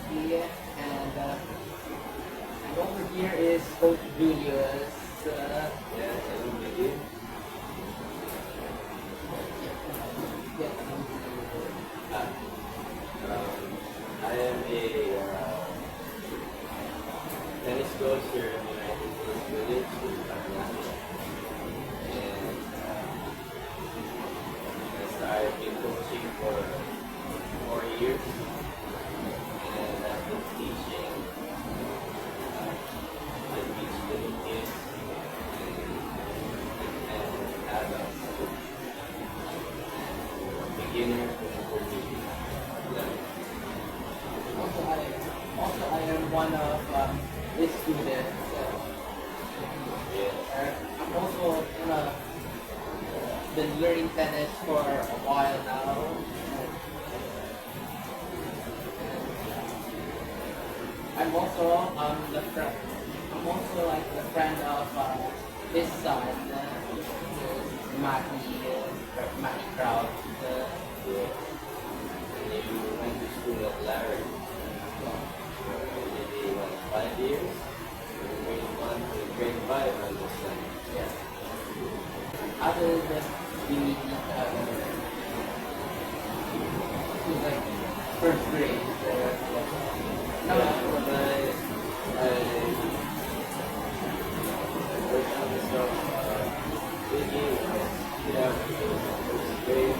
Mackie, and over here is Coach Julius. Yes, hello, Miguel. Yeah, Ah, I am a tennis coach here in the United States Village in Atlanta. And yes, I've been coaching for 4 years. And I've been teaching. I teach little kids and adults, beginners to intermediate level. also I am one of his students. Yes. I'm also been learning tennis for a while now. I'm also the friend. I'm also like the friend of his son, Mackie, Mackie Crowd. Yes. And you went to school at Larry. Maybe 5 years? Grade 1 to grade 5, I understand. Yeah. Other than we meet each other to like first grade. No, Yeah, but I worked on this stuff with you. Yeah, first grade.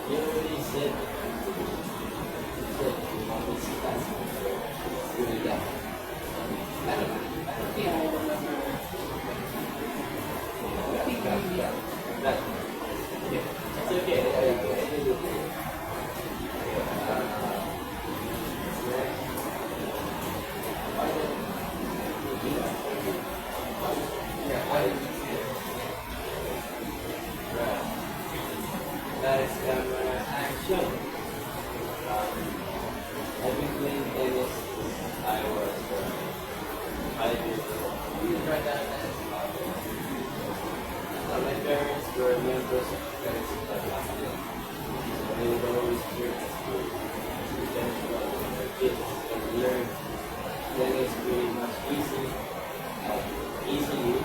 You already said you want me to see that. Really, yeah. I don't think I remember. I think That, it's okay. I did it. That is action. I've been playing tennis since I was 5 years old. you tried that. My parents were members of the tennis club last year. So they would always cheer us to tennis club when their kids can learn tennis pretty much easily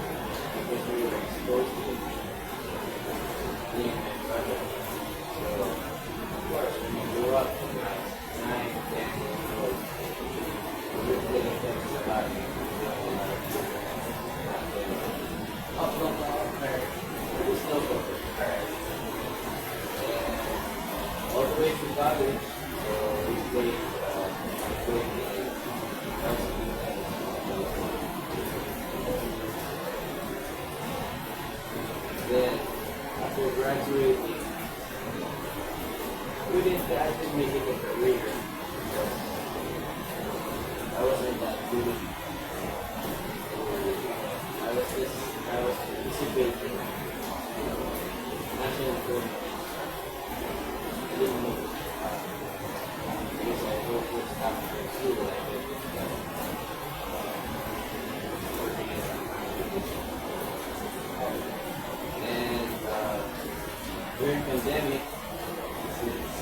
because we were exposed to it. Me and my brother. So, of course, when you grow up, when I was 9, 10 years old, we were playing tennis a lot. Pretty slow focus. All the way to college, so we played varsity tennis. Then, after graduating, we didn't actually make it a career because I wasn't that good. I was participating national tournament. I didn't know because I focused after school. I went working as a competition. And during pandemic, since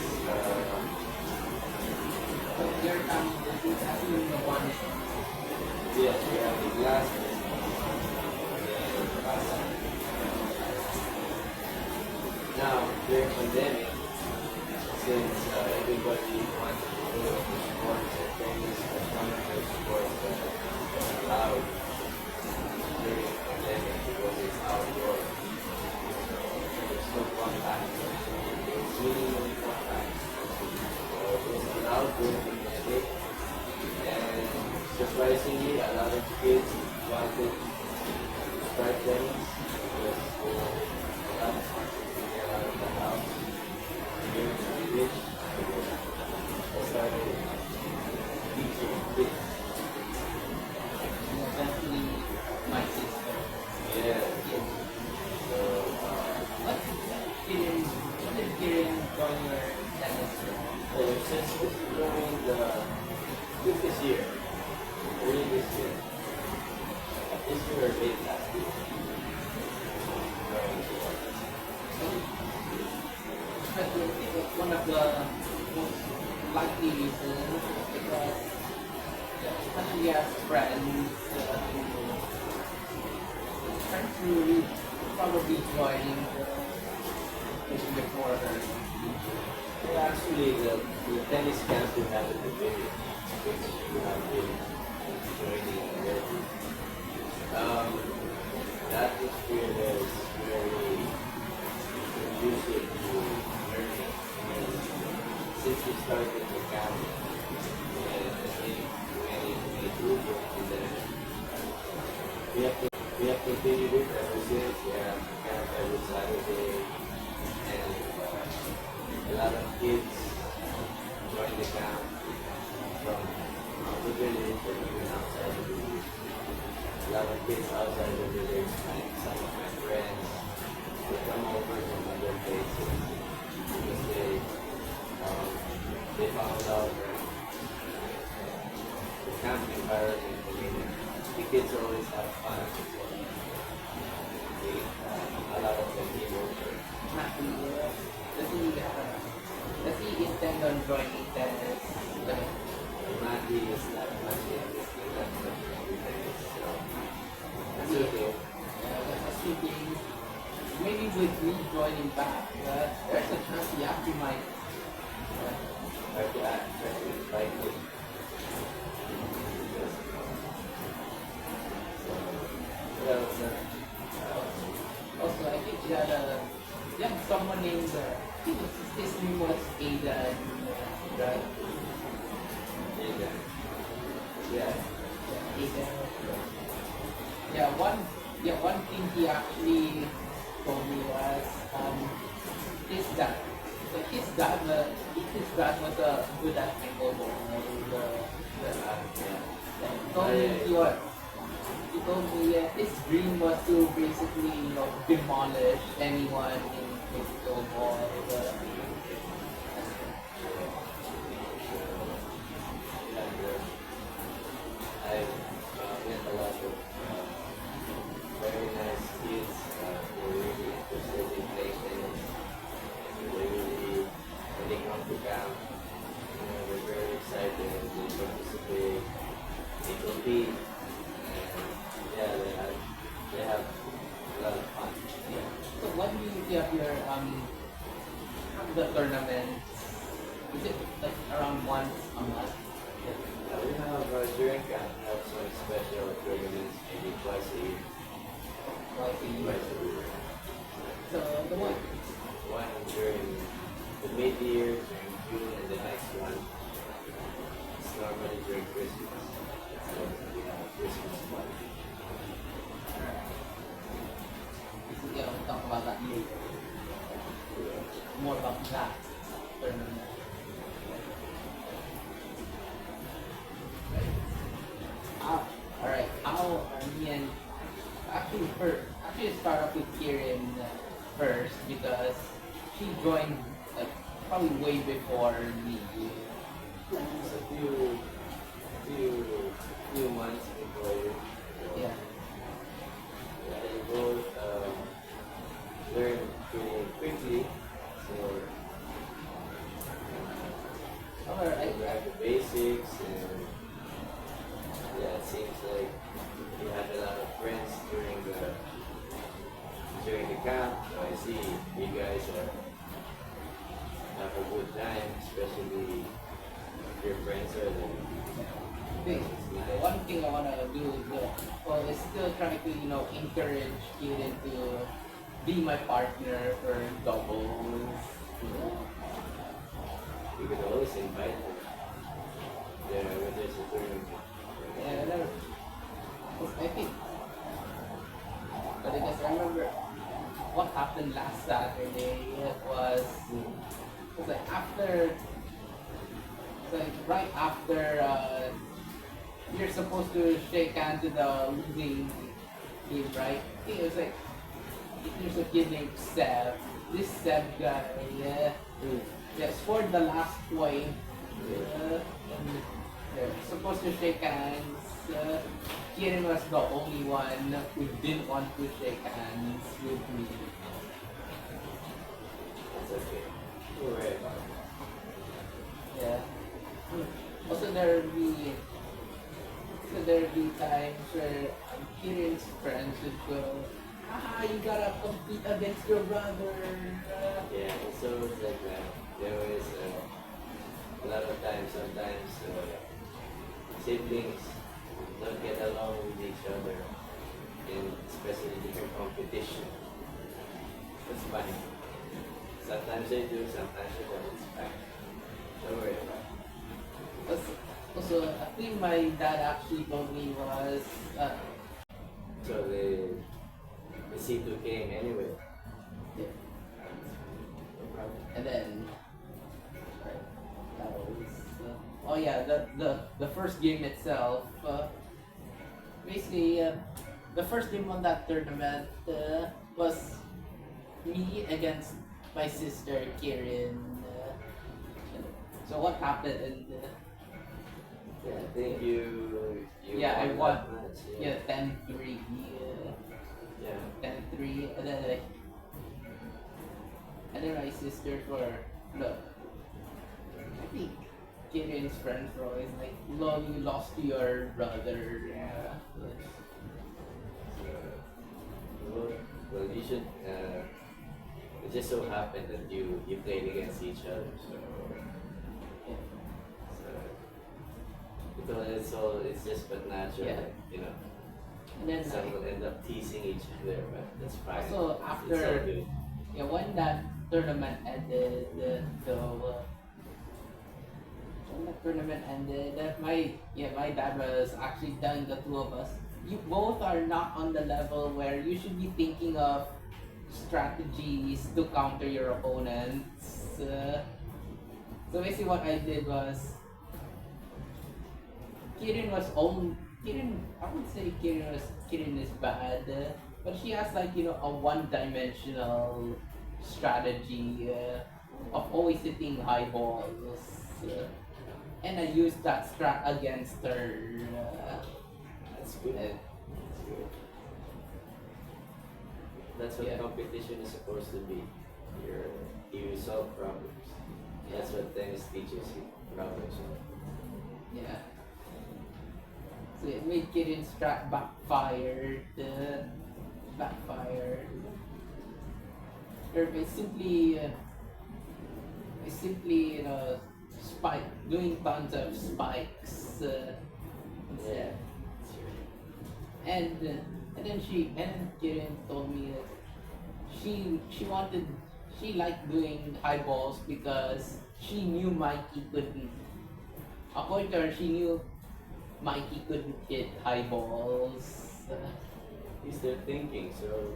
Your this is actually the one. yes, we have the glasses. Now, during pandemic, since everybody wanted to go to sports and tennis was one of those sports that was allowed during the pandemic because it's outdoors. So there's no contact. There's minimal contact. So it was allowed during the pandemic. And surprisingly, a lot of kids wanted to start tennis because a lot of kids to get out of the house. Here in the village, I started teaching kids. Eventually, my sister were late last week. Especially, I think it's one of the most likely reasons is because, especially as friends, trying to probably join before her. Yeah, actually, the tennis camp we have in the village, which we have been joining already. The atmosphere there is very conducive to learning. And since we started the camp, and I think we group and then we have continued it ever since. We have camp every Saturday, and a lot of kids join the camp from the village or even outside the village. A lot of kids outside the village, like some of my friends, they come over from other places because they found out that the camp environment, I mean, the kids always have fun. A lot of them came over. Does he intend on joining tennis? Matty is not much interested in that much tennis, so that's okay. I was thinking, maybe with me joining back, there's a chance he actually might. Try to invite him. What else? Also, I think you had someone named, I think his name was Aidan, right? Aidan. Yeah. Aidan. One thing he actually told me was his dad. His dad was a good at pickleball. He told me his dream was to basically demolish anyone in pickleball. I've met a lot of very nice kids who are really interested in playing tennis. When they come to camp, they're very excited, they participate, they compete, and yeah, they have a lot of fun. So when you have your the tournament, is it like around once a month? We have during camp, we have some special tournaments, maybe twice a year. Twice a year. Twice a year. So the one. One during the mid-year, during June, and the next one is normally during Christmas. So we have a Christmas party. Yeah, we'll talk about that later. More about that tournament. Alright, how Armenian actually start off with Kieran first because she joined probably way before me. Just a few months before you. Yeah. They both learned pretty quickly. So Alright, we have the basics, and yeah, it seems like you had a lot of friends during the camp. So I see you guys have a good time, especially if your friends are there. the one thing I wanna do is still trying to encourage Kieran to be my partner for doubles. You could always invite them there when there's a tournament. Yeah, I think. But because I remember what happened last Saturday was like right after you're supposed to shake hands with the losing team, right? I think it was like there's a kid named Seb. This Seb guy, scored the last point. And they're supposed to shake hands. Kirin was the only one who didn't want to shake hands with me. That's okay. Don't worry about it. Yeah. Also, there'd be times where Kirin's friends would go, you gotta compete against your brother. Yeah, it's always like that. There was a lot of times, sometimes siblings don't get along with each other, and especially during competition. That's fine. Sometimes they do, sometimes they don't. It's fine. Don't worry about it. Also, a thing my dad actually told me was, So the C2 came anyway. yeah, No problem. and then, that was, oh yeah, the first game itself, basically, the first game on that tournament was me against my sister Kirin. So what happened? Yeah, I think you Yeah, I won won. that match. Yeah, 10-3. Yeah. 10-3, and then my sisters were, look, I think Kirin's friends were always like, lol, you lost to your brother. Yeah. Well, you should. It just so happened that you played against each other, so it's just but natural, Yeah. that, you know. And then Some will end up teasing each other, but that's fine. also It's after, all good. yeah, when that tournament ended, when that tournament ended, my dad was actually telling the two of us, you both are not on the level where you should be thinking of strategies to counter your opponents. So basically, what I did was, Kirin was own. Kirin, I would say Kirin is bad, but she has like a one-dimensional strategy of always hitting high balls, and I used that strat against her. That's good. Uh, That's good. That's what Yeah. competition is supposed to be. You solve problems. That's what tennis teaches you. Problem solving. Yeah. So it made Kirin's strat backfired. Or I simply spike doing tons of spikes instead. Sure. And then Kirin told me that she liked doing high balls because she knew Mikey couldn't. According to her, she knew Mikey couldn't hit high balls. He's their thinking, so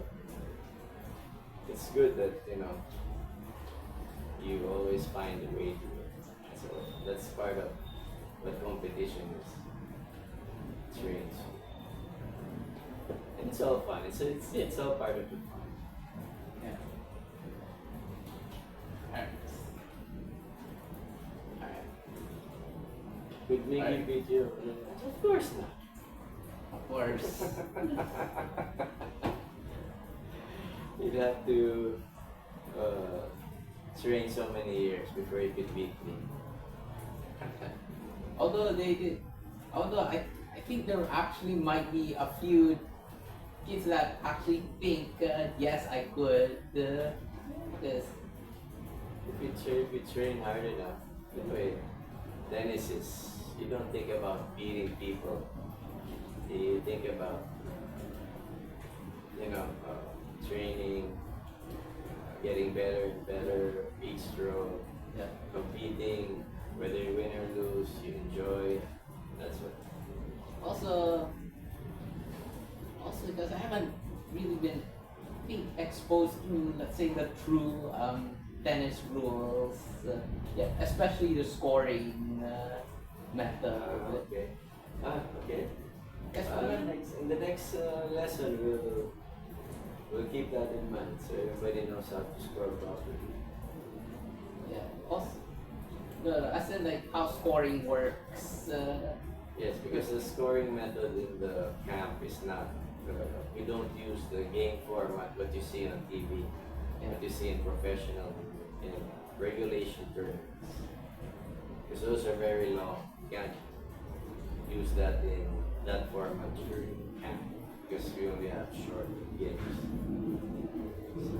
it's good that you always find a way to it. So that's part of what competition is. Trains. And it's all fun. It's all part of the fun. Yeah. Alright. Alright. Could make you Right. beat you. Of course not. Of course. You'd have to train so many years before you could beat me. Although I think there actually might be a few kids that actually think yes I could because If you train hard enough, anyway, tennis is, you don't think about beating people. You think about, training, getting better and better each stroke, yeah. competing, whether you win or lose, you enjoy. That's what. Also because I haven't really been exposed to, let's say, the true tennis rules, yeah, especially the scoring method. Okay. Okay. Yes, In the next lesson, we'll keep that in mind so everybody knows how to score properly. yeah. Also, I said like how scoring works. Yes, because the scoring method in the camp is not. We don't use the game format what you see on TV, what you see in professional, in regulation tournaments. Because those are very long. You can't use that in that format during camp because we only have short games. So,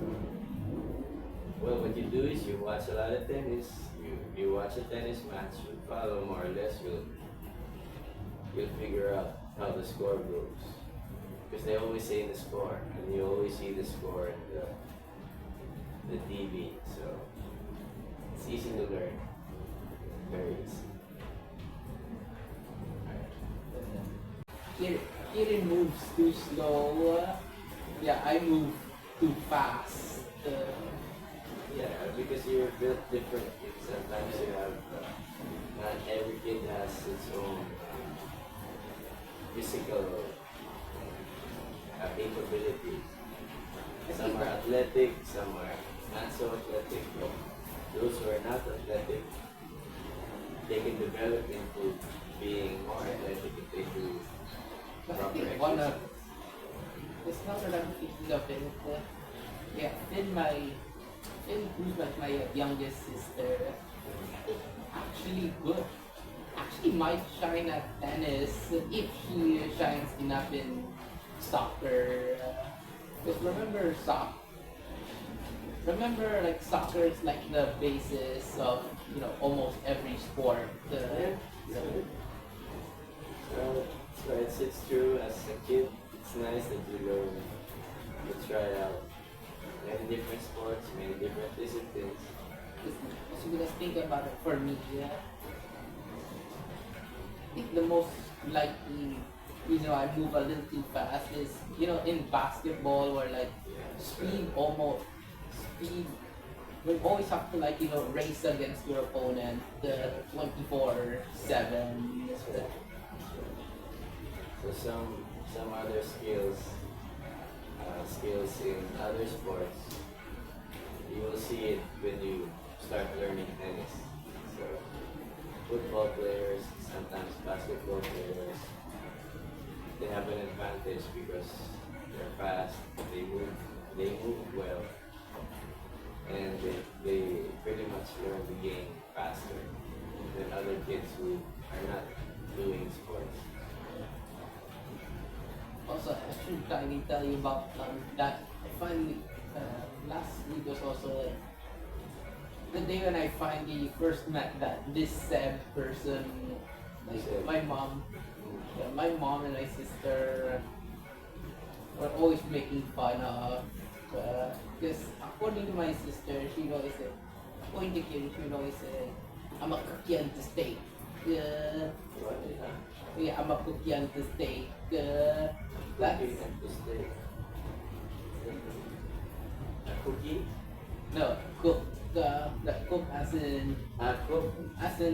well, what you do is you watch a lot of tennis. You watch a tennis match. You follow more or less. You'll figure out how the score goes. Because they always say the score, and you always see the score in the TV. So it's easy to learn. Very easy. Kirin moves too slow. Yeah, I move too fast. Yeah, because you're built differently. Sometimes you have, not every kid has its own physical capabilities. Some are athletic, some are not so athletic. But those who are not athletic, they can develop into being more athletic if they do But I proper think one of exercise. it's not that I'm thinking of it. Yeah, Finn, who's like my youngest sister, actually good. Actually, might shine at tennis if she shines enough in soccer. Because remember, like soccer is like the basis of almost every sport. So, So it's true. As a kid, it's nice that you go to try out many different sports, many different disciplines. because think about it for me, I think the most likely reason why I move a little too fast is in basketball where like speed speed we always have to race against your opponent 24/7. So some other skills in other sports, you will see it when you start learning tennis. So football players, sometimes basketball players, they have an advantage because they're fast, they move well, and they pretty much learn the game faster than other kids who are not doing sports. Also, I should kindly tell you about that. I finally last week was also like the day when I finally first met this Seb person. Like Seb. my mom, my mom and my sister were always making fun of. Because according to my sister, she always said, according to Kim, she would always say, I'm a cookie on the steak. What is that? Yeah, I'm a cookie on the steak. That's Cookie and the steak. A cookie? no cook. Cook as in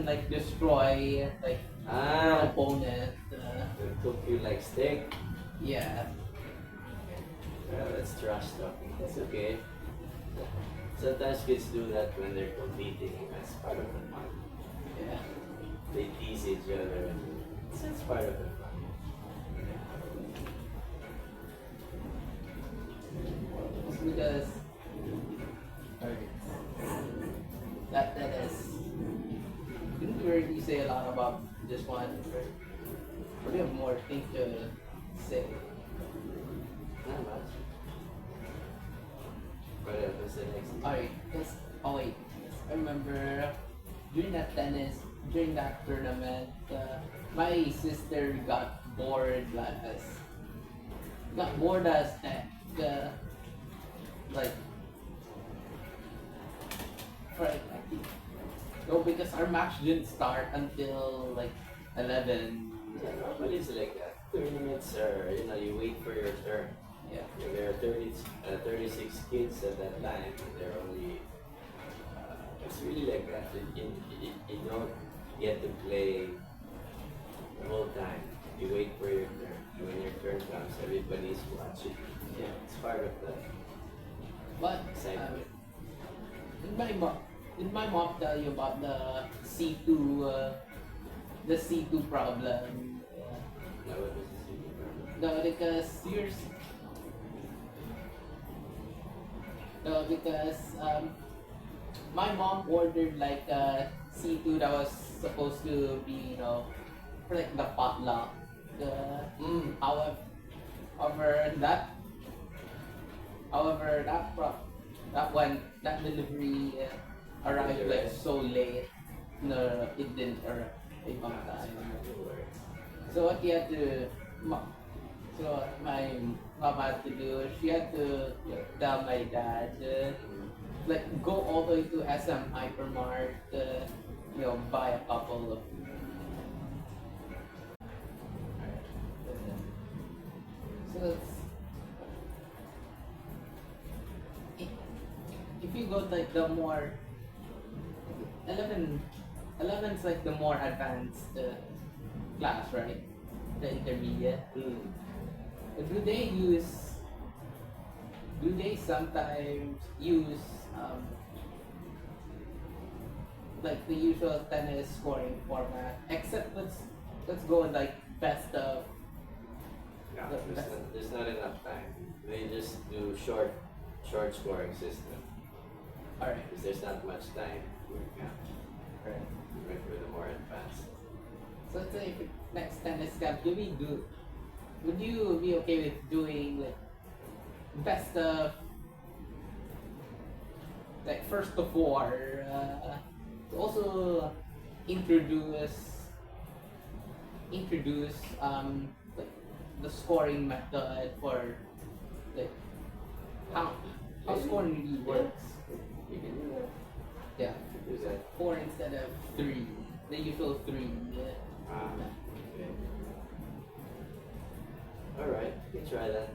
like destroy like your Ah, opponent. they cook you like steak. Yeah. Well, that's trash talking. That's okay. Sometimes kids do that when they're competing. That's part of the fun. Yeah. They tease each other. That's part of the fun. It's because that is didn't really say a lot about this one. We have more things to say. Not much. What else? What's the next? Alright, oh wait. Yes, I remember during that tournament, my sister got bored as heck. Like, right, I think. No, because our match didn't start until like 11. Yeah, normally it's like that. Tournaments are, you wait for your turn. Yeah. There are 36 kids at that time. They're only, it's really like that. You don't get to play the whole time. You wait for your turn. And when your turn comes, everybody's watching. Yeah, it's part of the But excitement. did my mom tell you about the C2 the C2 problem. That was the secret problem. No, because my mom ordered like a C2 that was supposed to be, for like the potluck. However, however, that however that delivery arrived like so late. No, it didn't arrive on time. So what he had to, so what my mom had to do, she had to tell my dad, like go all the way to SM Hypermart, buy a couple of. So if you go like the more 11, 11's like the more advanced class, right? The intermediate. Do they sometimes use like the usual tennis scoring format? Except let's go with like best of. No, there's not enough time. They just do short scoring system. Alright. Because there's not much time. Right. We went for the more advanced. So let's say if next tennis camp, would you be okay with doing like best of like first of four? To also introduce like the scoring method for like how scoring really works. You can do that. Yeah. Do that. 4 instead of 3. The usual 3. Okay. Alright, you can try that.